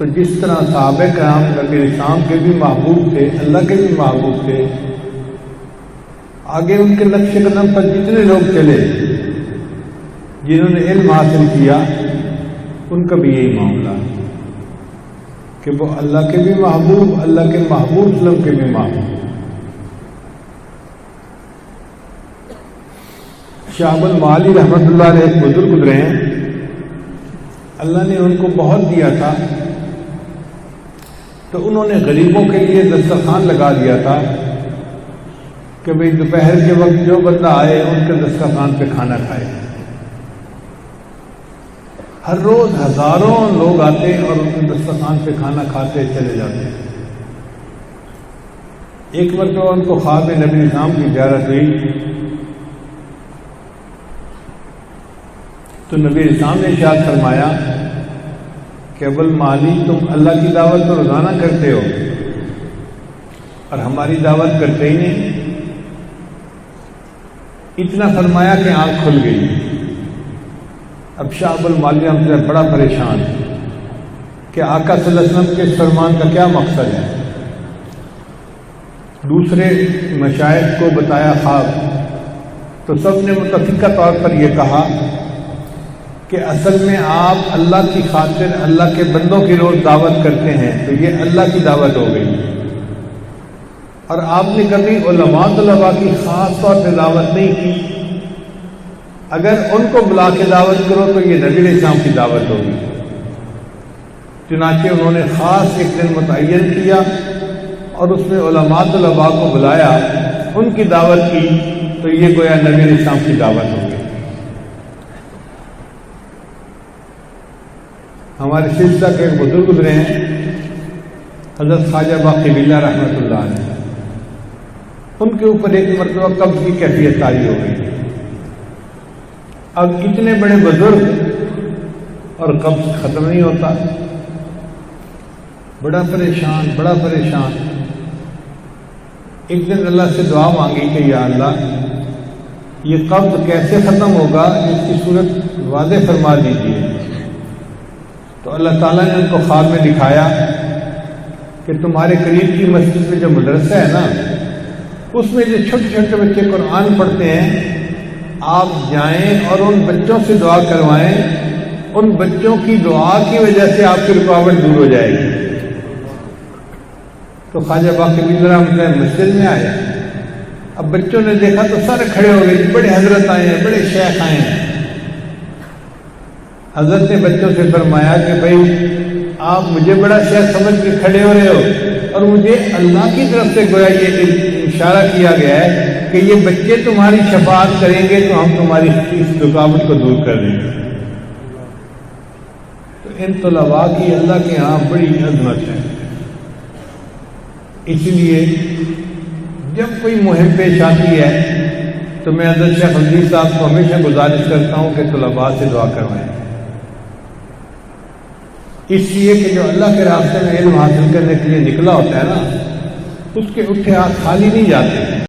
تو جس طرح صحابہ کرام نبی اسلام کے بھی محبوب تھے، اللہ کے بھی محبوب تھے، آگے ان کے نقش قدم پر جتنے لوگ چلے جنہوں نے علم حاصل کیا، ان کا بھی یہی معاملہ کہ وہ اللہ کے بھی محبوب، اللہ کے محبوب صلی اللہ علیہ وسلم کے بھی محبوب۔ شعب المعالی رحمۃ اللہ علیہ ایک بزرگ گزرے ہیں، اللہ نے ان کو بہت دیا تھا تو انہوں نے غریبوں کے لیے دسترخوان لگا دیا تھا کہ بھئی دوپہر کے وقت جو بندہ آئے ان کے دسترخوان پہ کھانا کھائے۔ ہر روز ہزاروں لوگ آتے اور ان کے دسترخوان پہ کھانا کھاتے چلے جاتے۔ ایک مرتبہ ان کو خواب میں نبی اسلام کی زیارت ہوئی تو نبی اسلام نے ارشاد فرمایا کہ ابو المعالی تم اللہ کی دعوت تو روزانہ کرتے ہو اور ہماری دعوت کرتے ہی نہیں۔ اتنا فرمایا کہ آنکھ کھل گئی۔ اب شاہ ابو المعالی ہم سے بڑا پریشان کہ آقا صلی اللہ علیہ وسلم کے اس فرمان کا کیا مقصد ہے۔ دوسرے مشائخ کو بتایا خواب تو سب نے متفقہ طور پر یہ کہا کہ اصل میں آپ اللہ کی خاطر اللہ کے بندوں کی روز دعوت کرتے ہیں تو یہ اللہ کی دعوت ہو گئی، اور آپ نے کبھی علماء طلباء کی خاص طور پہ دعوت نہیں کی۔ اگر ان کو بلا کے دعوت کرو تو یہ نبی علیہ السلام کی دعوت ہوگی۔ چنانچہ انہوں نے خاص ایک دن متعین کیا اور اس میں علماء طلباء کو بلایا، ان کی دعوت کی تو یہ گویا نبی علیہ السلام کی دعوت ہوگی۔ ہمارے سلسلہ کے ایک بزرگ گزرے ہیں حضرت خواجہ باقی باللہ رحمۃ اللہ علیہ، ان کے اوپر ایک مرتبہ قبض کی کیفیت طاری ہو گئی۔ اب اتنے بڑے بزرگ اور قبض ختم نہیں ہوتا، بڑا پریشان۔ ایک دن اللہ سے دعا مانگی کہ یا اللہ یہ قبض کیسے ختم ہوگا، اس کی صورت واضح فرما دیجیے۔ تو اللہ تعالیٰ نے ان کو خواب میں دکھایا کہ تمہارے قریب کی مسجد میں جو مدرسہ ہے نا، اس میں جو چھوٹے چھوٹے بچے قرآن پڑھتے ہیں، آپ جائیں اور ان بچوں سے دعا کروائیں، ان بچوں کی دعا کی وجہ سے آپ کی رکاوٹ دور ہو جائے گی۔ تو خواجہ باقی باللہ مسجد میں آئے، اب بچوں نے دیکھا تو سارے کھڑے ہو گئے، بڑے حضرت آئے ہیں، بڑے شیخ آئے ہیں۔ حضرت نے بچوں سے فرمایا کہ بھائی آپ مجھے بڑا شیخ سمجھ کے کھڑے ہو رہے ہو، اور مجھے اللہ کی طرف سے گویا یہ اشارہ کیا گیا ہے کہ یہ بچے تمہاری شفاعت کریں گے تو ہم تمہاری اس رکاوٹ کو دور کر دیں گے۔ تو ان طلباء کی اللہ کے ہاں بڑی عظمت ہے۔ اس لیے جب کوئی مہم پیش آتی ہے تو میں حضرت شیخ عزیز صاحب کو ہمیشہ گزارش کرتا ہوں کہ طلباء سے دعا کروائیں، اس لیے کہ جو اللہ کے راستے میں علم حاصل کرنے کے لیے نکلا ہوتا ہے نا، اس کے اٹھے ہاتھ خالی نہیں جاتے۔